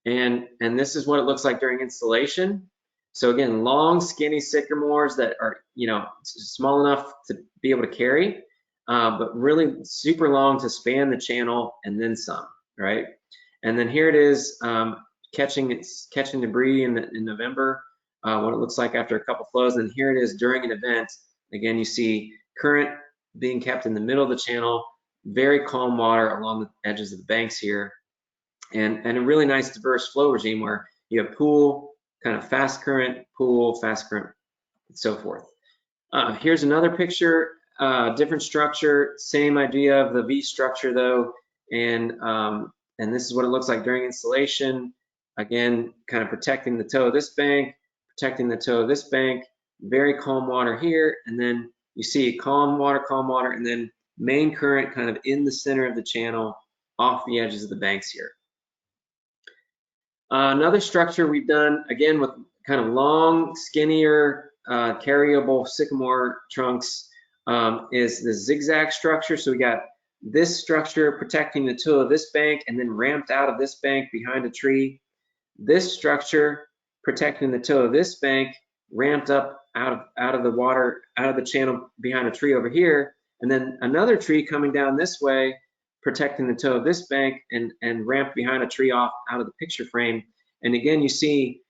And this is what it looks like during installation. So again, long, skinny sycamores that are, small enough to be able to carry, but really super long to span the channel and then some, right? And then here it is catching debris in November, what it looks like after a couple flows. And here it is during an event. Again, you see current being kept in the middle of the channel, very calm water along the edges of the banks here, and a really nice diverse flow regime where you have pool, kind of fast current, pool, fast current, and so forth. Here's another picture, different structure, same idea of the V structure though, and this is what it looks like during installation. Again, kind of protecting the toe of this bank, protecting the toe of this bank, very calm water here, and then you see calm water, and then main current kind of in the center of the channel off the edges of the banks here. Another structure we've done, again, with kind of long, skinnier, carryable sycamore trunks is the zigzag structure. So we got this structure protecting the toe of this bank and then ramped out of this bank behind a tree. This structure protecting the toe of this bank, ramped up out of the water, out of the channel behind a tree over here, and then another tree coming down this way, protecting the toe of this bank and ramped behind a tree out of the picture frame. And again, you see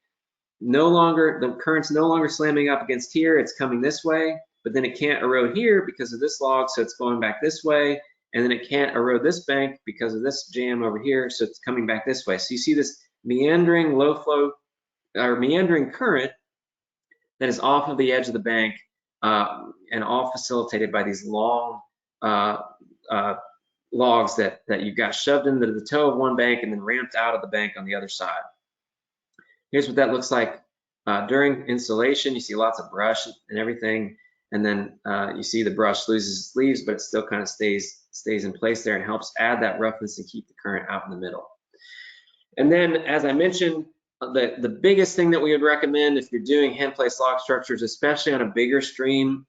the current's no longer slamming up against here, it's coming this way, but then it can't erode here because of this log, so it's going back this way, and then it can't erode this bank because of this jam over here, so it's coming back this way. So you see this meandering low flow, or meandering current that is off of the edge of the bank, and all facilitated by these long logs that you've got shoved into the toe of one bank and then ramped out of the bank on the other side. Here's what that looks like during installation. You see lots of brush and everything, and then you see the brush loses its leaves, but it still kind of stays in place there and helps add that roughness and keep the current out in the middle. And then, as I mentioned, the biggest thing that we would recommend if you're doing hand-placed log structures, especially on a bigger stream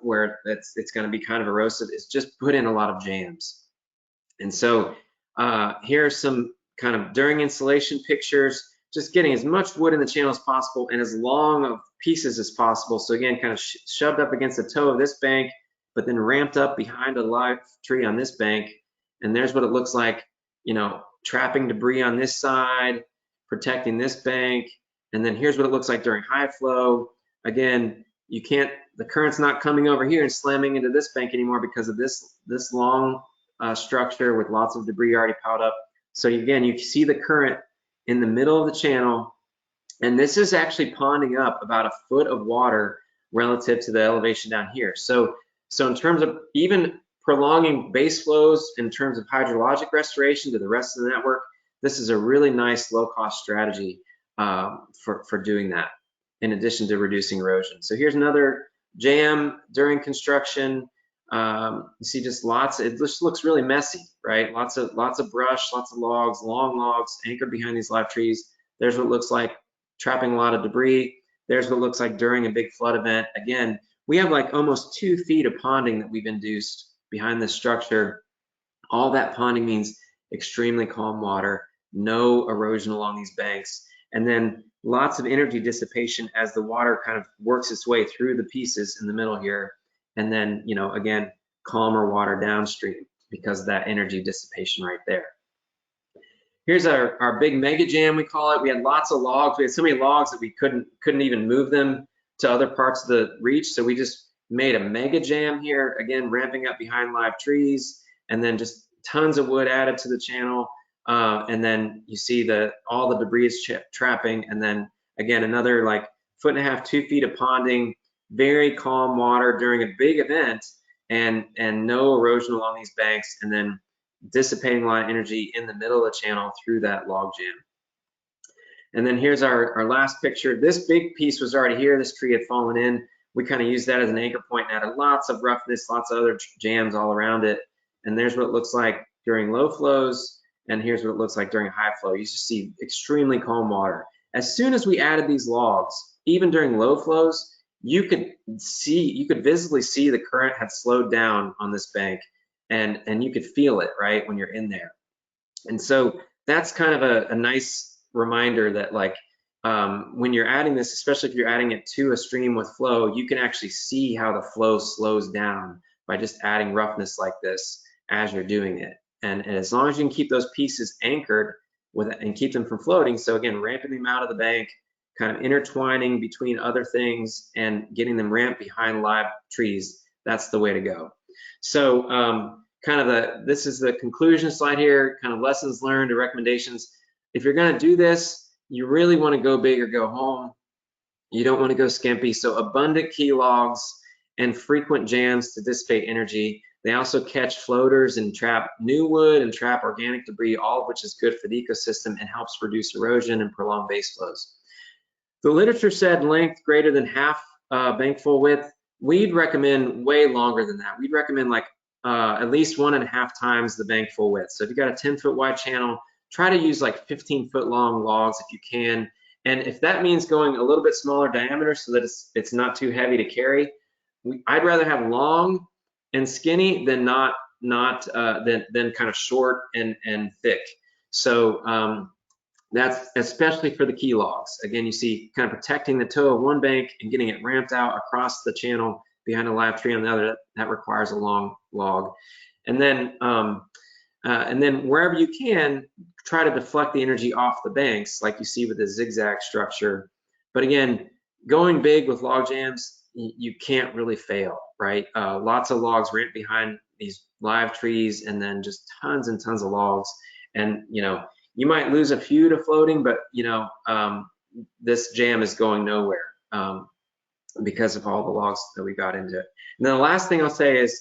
where it's going to be kind of erosive, is just put in a lot of jams. And so here are some kind of during installation pictures, just getting as much wood in the channel as possible and as long of pieces as possible. So again, kind of shoved up against the toe of this bank, but then ramped up behind a live tree on this bank. And there's what it looks like, trapping debris on this side, protecting this bank. And then here's what it looks like during high flow. Again, the current's not coming over here and slamming into this bank anymore because of this long structure with lots of debris already piled up. So again, you see the current in the middle of the channel, and this is actually ponding up about a foot of water relative to the elevation down here. So in terms of even prolonging base flows in terms of hydrologic restoration to the rest of the network, this is a really nice low-cost strategy for doing that, in addition to reducing erosion. So here's another jam during construction. You see just lots, it just looks really messy, right? Lots of brush, lots of logs, long logs anchored behind these live trees. There's what it looks like trapping a lot of debris. There's what it looks like during a big flood event. Again, we have like almost 2 feet of ponding that we've induced behind this structure. All that ponding means extremely calm water, no erosion along these banks, and then lots of energy dissipation as the water kind of works its way through the pieces in the middle here. And then, you know, again, calmer water downstream because of that energy dissipation right there. Here's our big mega jam, we call it. We had lots of logs. We had so many logs that we couldn't even move them to other parts of the reach. So we just made a mega jam here, again, ramping up behind live trees, and then just tons of wood added to the channel. And then you see all the debris is trapping. And then again, another like 1.5 to 2 feet of ponding, very calm water during a big event, and no erosion along these banks, and then dissipating a lot of energy in the middle of the channel through that log jam. And then here's our last picture. This big piece was already here. This tree had fallen in. We kind of used that as an anchor point and added lots of roughness, lots of other jams all around it. And there's what it looks like during low flows, and here's what it looks like during high flow. You just see extremely calm water. As soon as we added these logs, even during low flows, you could visibly see the current had slowed down on this bank, and you could feel it, right, when you're in there. And so that's kind of a nice reminder that, like, when you're adding this, especially if you're adding it to a stream with flow, you can actually see how the flow slows down by just adding roughness like this as you're doing it. And as long as you can keep those pieces anchored and keep them from floating, so again, ramping them out of the bank, kind of intertwining between other things and getting them ramped behind live trees, that's the way to go. So this is the conclusion slide here, kind of lessons learned or recommendations. If you're gonna do this, you really wanna go big or go home. You don't wanna go skimpy. So abundant key logs and frequent jams to dissipate energy. They also catch floaters and trap new wood and trap organic debris, all of which is good for the ecosystem and helps reduce erosion and prolong base flows. The literature said length greater than half bank full width. We'd recommend way longer than that. We'd recommend like at least 1.5 times the bank full width. So if you got a 10-foot wide channel, try to use like 15-foot long logs if you can. And if that means going a little bit smaller diameter so that it's not too heavy to carry, I'd rather have long and skinny than than kind of short and thick. So that's especially for the key logs. Again, you see kind of protecting the toe of one bank and getting it ramped out across the channel behind a live tree on the other. That requires a long log. And then wherever you can, try to deflect the energy off the banks like you see with the zigzag structure. But again, going big with log jams, you can't really fail, right? Lots of logs ramped behind these live trees, and then just tons and tons of logs. And you might lose a few to floating, but this jam is going nowhere because of all the logs that we got into it. And then the last thing I'll say is,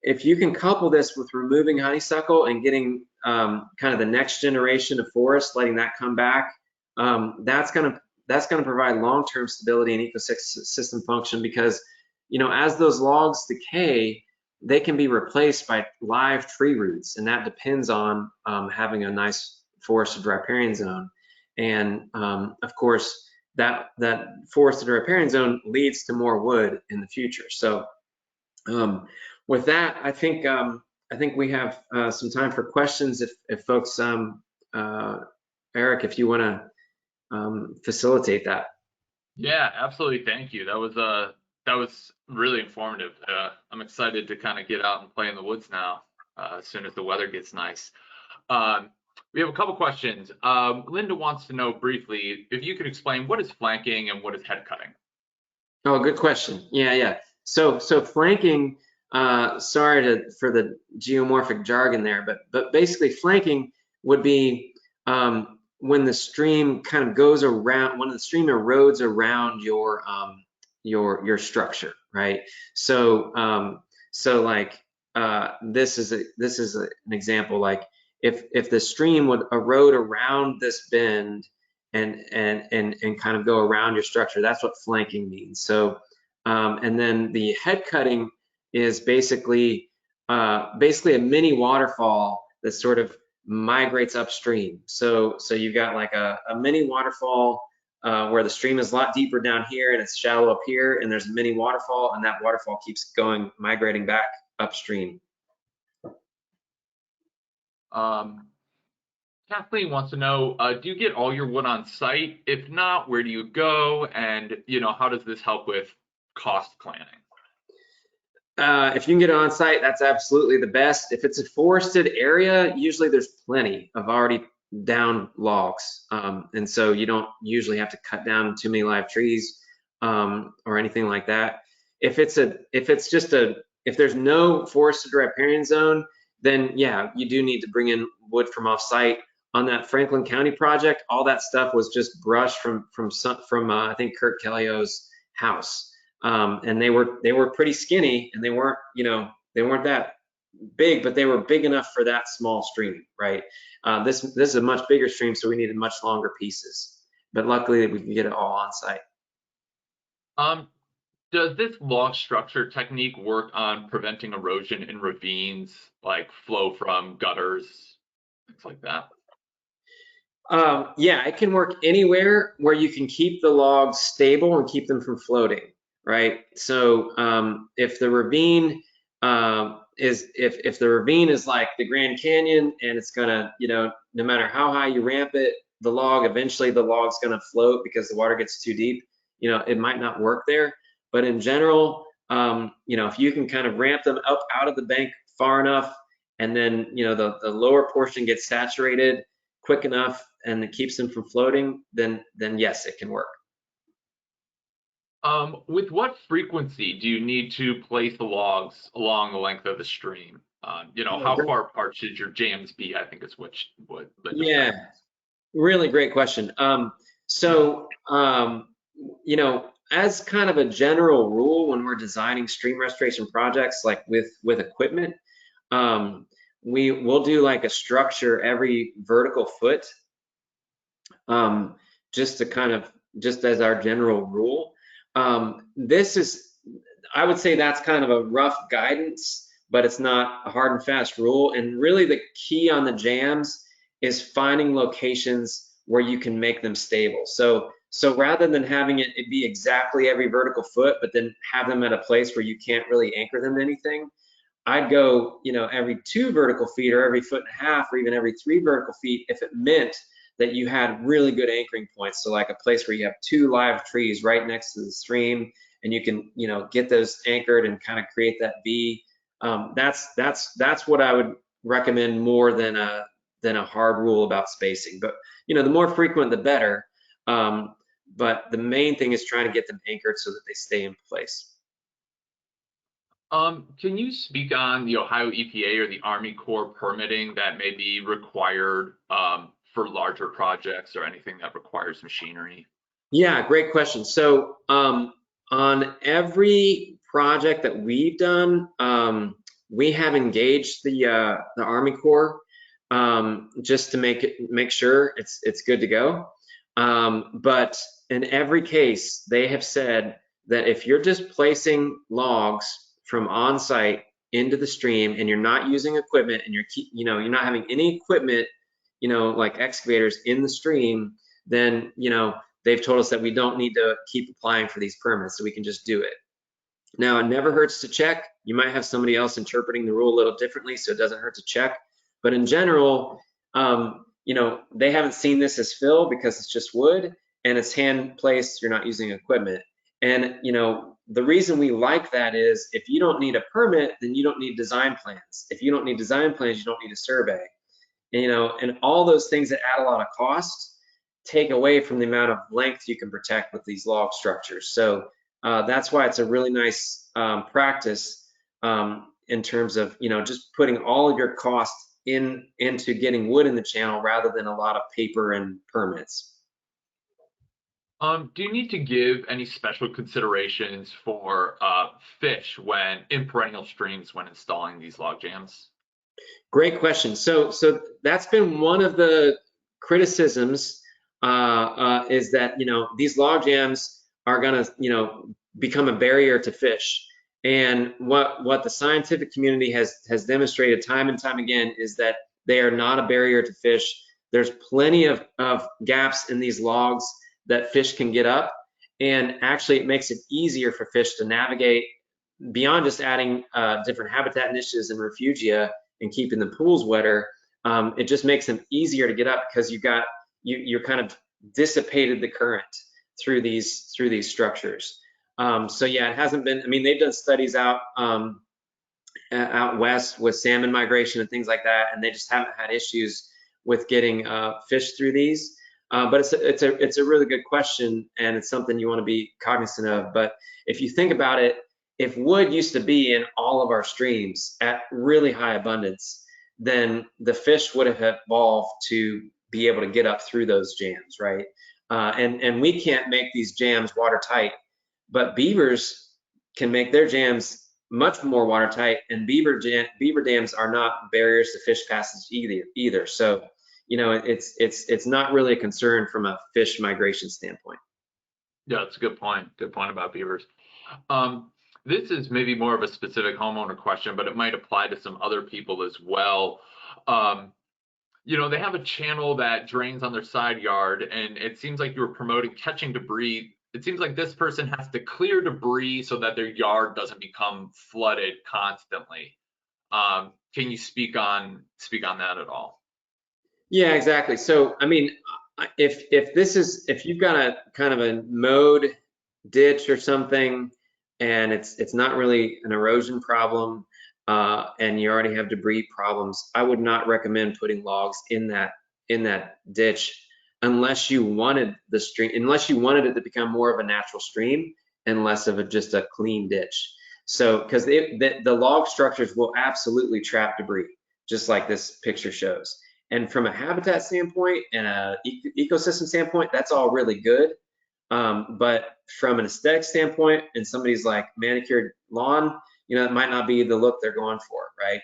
if you can couple this with removing honeysuckle and getting kind of the next generation of forest, letting that come back, that's gonna provide long-term stability and ecosystem function, because as those logs decay, they can be replaced by live tree roots, and that depends on having a nice forested riparian zone. And of course, that forested riparian zone leads to more wood in the future. So with that, I think we have some time for questions if folks, Eric, if you want to facilitate that. Yeah, absolutely. Thank you. That was really informative. I'm excited to kind of get out and play in the woods now as soon as the weather gets nice. We have a couple questions. Linda wants to know briefly if you could explain what is flanking and what is head cutting. Oh, good question. Yeah. So flanking sorry for the geomorphic jargon there, but basically flanking would be when the stream kind of goes around, when the stream erodes around your structure, right? So like this is an example. Like if the stream would erode around this bend and kind of go around your structure, that's what flanking means. So and then the head cutting is basically a mini waterfall that sort of migrates upstream. So you've got like a mini waterfall where the stream is a lot deeper down here and it's shallow up here, and there's a mini waterfall, and that waterfall keeps going, migrating back upstream. Kathleen wants to know, do you get all your wood on site? If not, where do you go? And, how does this help with cost planning? If you can get it on site, that's absolutely the best. If it's a forested area, usually there's plenty of already down logs. And so you don't usually have to cut down too many live trees or anything like that. If there's no forested riparian zone, then yeah, you do need to bring in wood from off site. On that Franklin County project, all that stuff was just brush from I think Kurt Kellio's house. And they were pretty skinny, and they weren't that big, but they were big enough for that small stream, right? This is a much bigger stream, so we needed much longer pieces. But luckily, we can get it all on site. Does this log structure technique work on preventing erosion in ravines, like flow from gutters, things like that? Yeah, it can work anywhere where you can keep the logs stable and keep them from floating, right? So if the ravine if the ravine is like the Grand Canyon, and it's gonna, no matter how high you ramp it, eventually the log's gonna float because the water gets too deep. It might not work there. But in general, if you can kind of ramp them up out of the bank far enough, and then the lower portion gets saturated quick enough and it keeps them from floating, then yes, it can work. With what frequency do you need to place the logs along the length of the stream? How far apart should your jams be? I think is what Yeah, really great question. As kind of a general rule, when we're designing stream restoration projects, like with equipment, we'll do like a structure every vertical foot, just as our general rule. I would say that's kind of a rough guidance, but it's not a hard and fast rule. And really the key on the jams is finding locations where you can make them stable. So rather than having it be exactly every vertical foot, but then have them at a place where you can't really anchor them to anything, I'd go, every 2 vertical feet or every 1.5 feet, or even every 3 vertical feet, if it meant that you had really good anchoring points. So like a place where you have 2 live trees right next to the stream, and you can, get those anchored and kind of create that V. That's what I would recommend more than a hard rule about spacing. But the more frequent, the better. But the main thing is trying to get them anchored so that they stay in place. Can you speak on the Ohio EPA or the Army Corps permitting that may be required for larger projects or anything that requires machinery? Yeah, great question. So on every project that we've done, we have engaged the Army Corps just to make sure it's good to go. But in every case, they have said that if you're just placing logs from on site into the stream and you're not using equipment, and you're not having any equipment, like excavators in the stream, then they've told us that we don't need to keep applying for these permits, so we can just do it. Now, it never hurts to check. You might have somebody else interpreting the rule a little differently, so it doesn't hurt to check. But in general, they haven't seen this as fill because it's just wood and it's hand placed. You're not using equipment. And the reason we like that is if you don't need a permit, then you don't need design plans. If you don't need design plans, you don't need a survey. And all those things that add a lot of cost take away from the amount of length you can protect with these log structures. So that's why it's a really nice practice in terms of, just putting all of your costs into getting wood in the channel rather than a lot of paper and permits. Do you need to give any special considerations for fish when in perennial streams when installing these log jams? Great question. So that's been one of the criticisms, is that, these log jams are gonna, become a barrier to fish. And what the scientific community has demonstrated time and time again is that they are not a barrier to fish. There's plenty of gaps in these logs that fish can get up, and actually it makes it easier for fish to navigate beyond just adding different habitat niches and refugia and keeping the pools wetter. It just makes them easier to get up because you're kind of dissipated the current through these structures. So yeah, it hasn't been. I mean, they've done studies out west with salmon migration and things like that, and they just haven't had issues with getting fish through these. But it's a really good question, and it's something you want to be cognizant of. But if you think about it, if wood used to be in all of our streams at really high abundance, then the fish would have evolved to be able to get up through those jams, right? And we can't make these jams watertight, but beavers can make their jams much more watertight, and beaver dams are not barriers to fish passage either. So, it's not really a concern from a fish migration standpoint. Yeah, that's a good point. Good point about beavers. This is maybe more of a specific homeowner question, but it might apply to some other people as well. They have a channel that drains on their side yard, and it seems like you were promoting catching debris. It seems like this person has to clear debris so that their yard doesn't become flooded constantly. Can you speak on that at all? Yeah, exactly. So, I mean, if you've got a kind of a mowed ditch or something, and it's not really an erosion problem, and you already have debris problems, I would not recommend putting logs in that ditch unless you wanted it to become more of a natural stream and less of just a clean ditch. So, because the log structures will absolutely trap debris, just like this picture shows. And from a habitat standpoint and a ecosystem standpoint, that's all really good. But from an aesthetic standpoint and somebody's like manicured lawn, it might not be the look they're going for, right?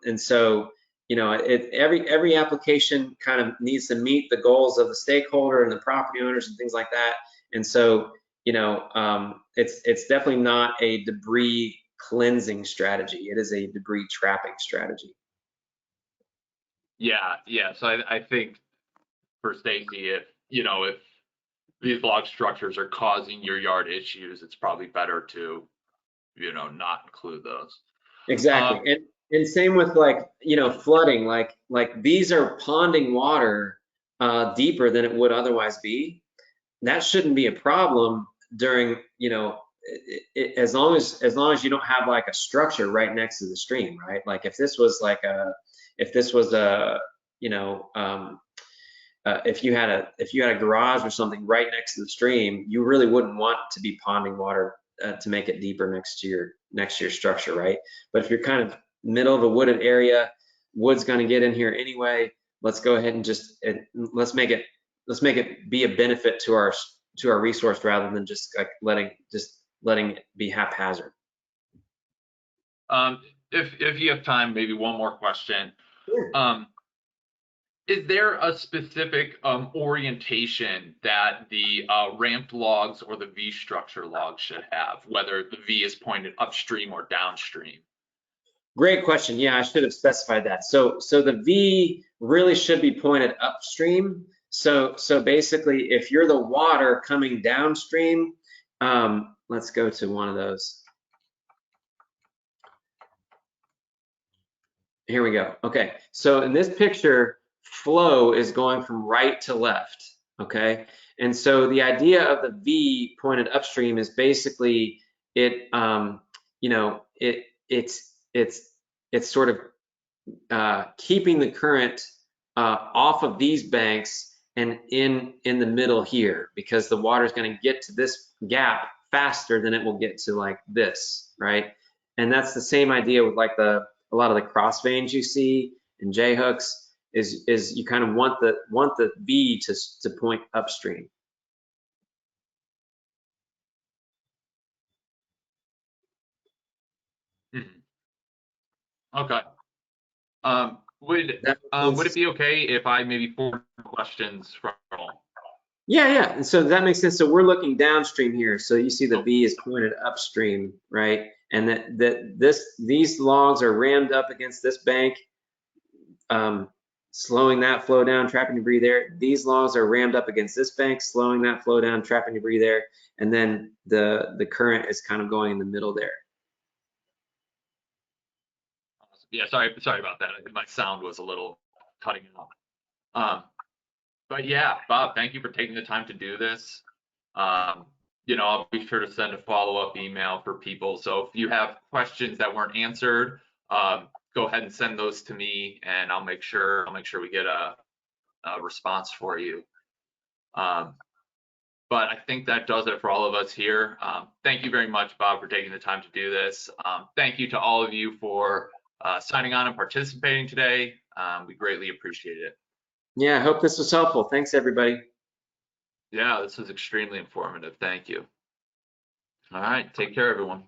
And so, every application kind of needs to meet the goals of the stakeholder and the property owners and things like that. And so, it's definitely not a debris cleansing strategy. It is a debris trapping strategy. Yeah. So I think for Stacy, if these log structures are causing your yard issues, it's probably better to, not include those. Exactly. And same with flooding, like these are ponding water deeper than it would otherwise be. That shouldn't be a problem during, as long as you don't have like a structure right next to the stream, right? Like if this was if you had a garage or something right next to the stream, you really wouldn't want to be ponding water to make it deeper next to your structure, right? But if you're kind of middle of a wooded area, wood's going to get in here anyway. Let's go ahead and let's make it be a benefit to our resource rather than just like letting it be haphazard. If you have time, maybe one more question. Sure. Is there a specific orientation that the ramped logs or the V structure logs should have, whether the V is pointed upstream or downstream? Great question. Yeah, I should have specified that. So the V really should be pointed upstream. So basically, if you're the water coming downstream, let's go to one of those. Here we go. Okay, so in this picture, flow is going from right to left. Okay, and so the idea of the V pointed upstream is basically it's sort of keeping the current off of these banks and in the middle here, because the water is going to get to this gap faster than it will get to like this, right? And that's the same idea with like a lot of the cross veins you see and J hooks is you kind of want the V to point upstream. Mhm. Okay. That Would it makes be okay if I maybe forward questions from all? Yeah. And so that makes sense. So we're looking downstream here. So you see the Oh, V is pointed upstream, right? And these logs are rammed up against this bank, slowing that flow down, trapping debris there. These logs are rammed up against this bank, slowing that flow down, trapping debris there. And then the current is kind of going in the middle there. yeah, sorry about that. My sound was a little cutting out. Um, but yeah, Bob, thank you for taking the time to do this. Um, I'll be sure to send a follow-up email for people. So if you have questions that weren't answered, go ahead and send those to me, and I'll make sure we get a response for you. But I think that does it for all of us here. Thank you very much, Bob, for taking the time to do this. Thank you to all of you for signing on and participating today. We greatly appreciate it. Yeah, I hope this was helpful. Thanks, everybody. Yeah, this was extremely informative. Thank you. All right, take care, everyone.